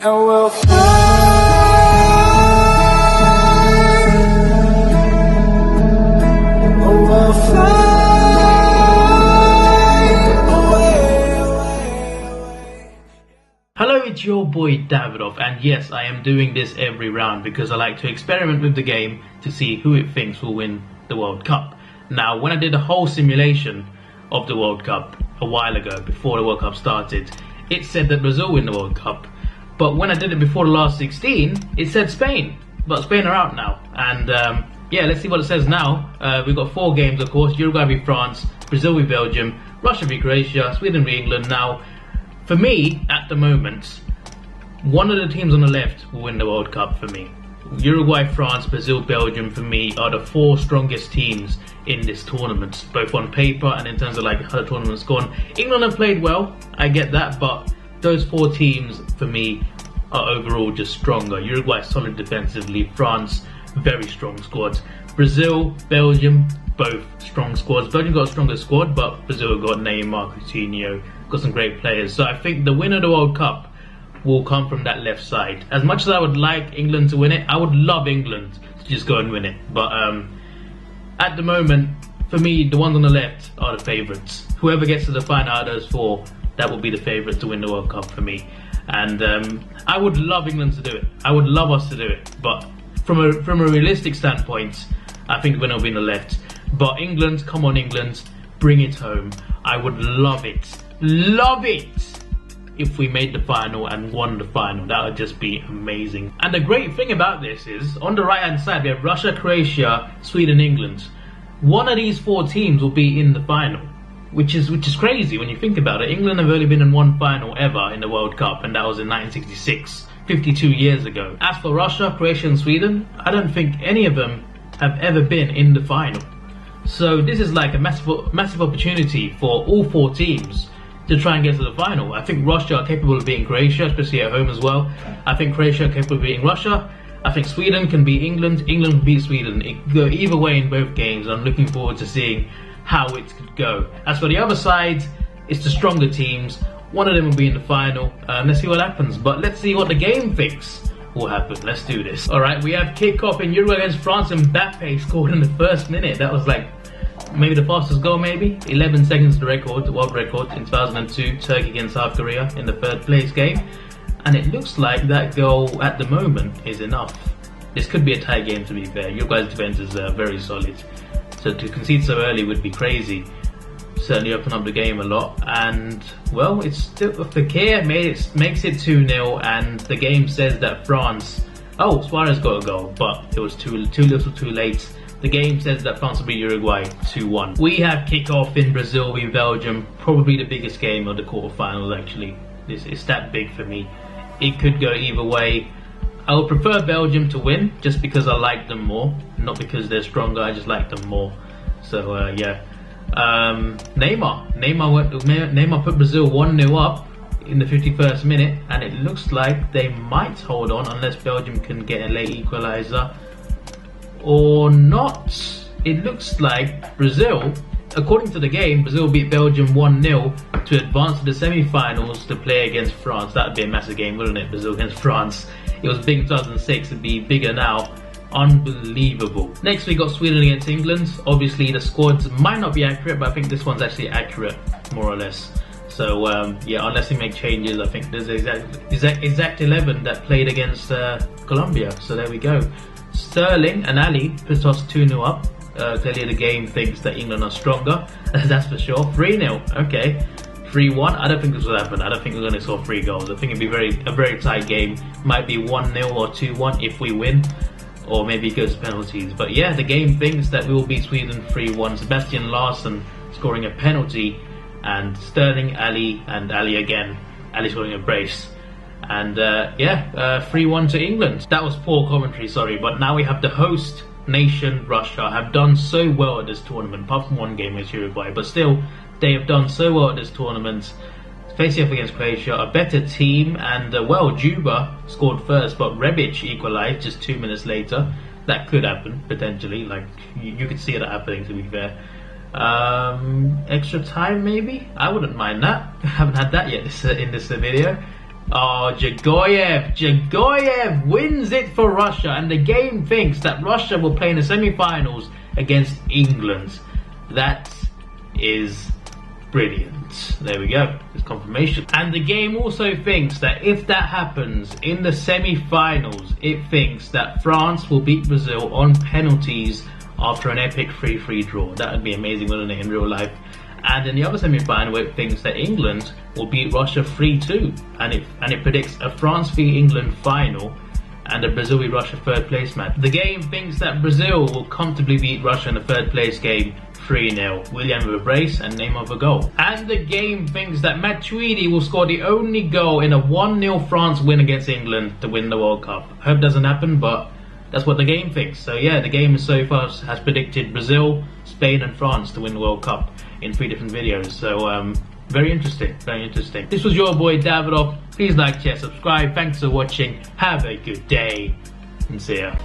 And we'll fly away. Hello, it's your boy Davidoff, and yes, I am doing this every round because I like to experiment with the game to see who it thinks will win the World Cup. Now, when I did a whole simulation of the World Cup a while ago, before the World Cup started, it said that Brazil win the World Cup. But when I did it before the last 16, it said Spain. But Spain are out now. And yeah, let's see what it says now. We've got 4 games, of course. Uruguay v France, Brazil v Belgium, Russia v Croatia, Sweden v England. Now, for me, at the moment, one of the teams on the left will win the World Cup for me. Uruguay, France, Brazil, Belgium, for me, are the 4 strongest teams in this tournament, both on paper and in terms of like how the tournament's gone. England have played well, I get that, but those 4 teams, for me, are overall just stronger. Uruguay solid defensively, France, very strong squads. Brazil, Belgium, both strong squads. Belgium got a stronger squad, but Brazil got Neymar, Coutinho, got some great players. So I think the winner of the World Cup will come from that left side. As much as I would like England to win it, I would love England to just go and win it. But at the moment, for me, the ones on the left are the favourites. Whoever gets to the final out of those 4, that will be the favourite to win the World Cup for me. And I would love England to do it. I would love us to do it. But from a realistic standpoint, I think the winner will be in the left. But England, come on England, bring it home. I would love it, if we made the final and won the final. That would just be amazing. And the great thing about this is, on the right hand side, we have Russia, Croatia, Sweden, England. One of these 4 teams will be in the final. Which is crazy when you think about it. England have only been in one final ever in the World Cup, and that was in 1966, 52 years ago. As for Russia, Croatia and Sweden, I don't think any of them have ever been in the final. So this is like a massive opportunity for all 4 teams to try and get to the final. I think Russia are capable of beating Croatia, especially at home as well. I think Croatia are capable of beating Russia. I think Sweden can beat England. England can beat Sweden. It could go either way in both games. I'm looking forward to seeing how it could go. As for the other side, it's the stronger teams. One of them will be in the final. Let's see what happens. But let's see what the game thinks will happen. Let's do this. Alright, we have kick-off in Uruguay against France, and Mbappe scored in the first minute. That was like maybe the fastest goal, maybe. 11 seconds the record, the world record in 2002. Turkey against South Korea in the 3rd place game. And it looks like that goal at the moment is enough. This could be a tie game, to be fair. Uruguay's defense is very solid. So to concede so early would be crazy. Certainly open up the game a lot. And, well, it's still Fekir makes it 2-0, and the game says that France... Oh, Suarez got a goal, but it was too little too late. The game says that France will beat Uruguay 2-1. We have kick-off in Brazil v Belgium. Probably the biggest game of the quarterfinals, actually. It's that big for me. It could go either way. I would prefer Belgium to win, just because I like them more. Not because they're stronger, I just like them more. So, yeah. Neymar put Brazil 1-0 up in the 51st minute, and it looks like they might hold on unless Belgium can get a late equaliser. Or not. It looks like Brazil, according to the game, Brazil beat Belgium 1-0 to advance to the semi-finals to play against France. That would be a massive game, wouldn't it? Brazil against France. It was big in 2006, it'd be bigger now. Unbelievable. Next we got Sweden against England. Obviously the squads might not be accurate, but I think this one's actually accurate, more or less. So yeah, unless they make changes, I think there's exact 11 that played against Colombia. So there we go. Sterling and Ali put us 2-0 up. Clearly the game thinks that England are stronger, that's for sure. 3-0, okay. 3-1, I don't think this will happen. I don't think we're going to score 3 goals. I think it'd be a very tight game. Might be 1-0 or 2-1 if we win, or maybe it goes to penalties. But yeah, the game thinks that we will beat Sweden 3-1. Sebastian Larsson scoring a penalty, and Sterling, Ali, and Ali again. Ali scoring a brace. And yeah, 3-1 to England. That was poor commentary, sorry, but now we have the host nation, Russia, have done so well at this tournament, apart from one game against Uruguay, but still, they have done so well at this tournament. Facing up against Croatia, a better team, and well, Juba scored first, but Rebic equalised just 2 minutes later. That could happen, potentially, like, you could see that happening, to be fair. Extra time, maybe? I wouldn't mind that. I haven't had that yet in this video. Oh, Dzagoev wins it for Russia, and the game thinks that Russia will play in the semi-finals against England. That is brilliant. There we go, it's confirmation. And the game also thinks that if that happens in the semi-finals, it thinks that France will beat Brazil on penalties after an epic 3-3 draw. That would be amazing, wouldn't it, in real life? And in the other semi-final, it thinks that England will beat Russia 3-2, and it predicts a France v England final and a Brazil v Russia third place match. The game thinks that Brazil will comfortably beat Russia in the third place game 3-0. Willian with a brace and Neymar with a goal. And the game thinks that Matuidi will score the only goal in a 1-0 France win against England to win the World Cup. Hope it doesn't happen, but that's what the game thinks. So yeah, the game so far has predicted Brazil, Spain and France to win the World Cup in 3 different videos. So very interesting, very interesting. This was your boy Davidoff. Please like, share, subscribe. Thanks for watching. Have a good day and see ya.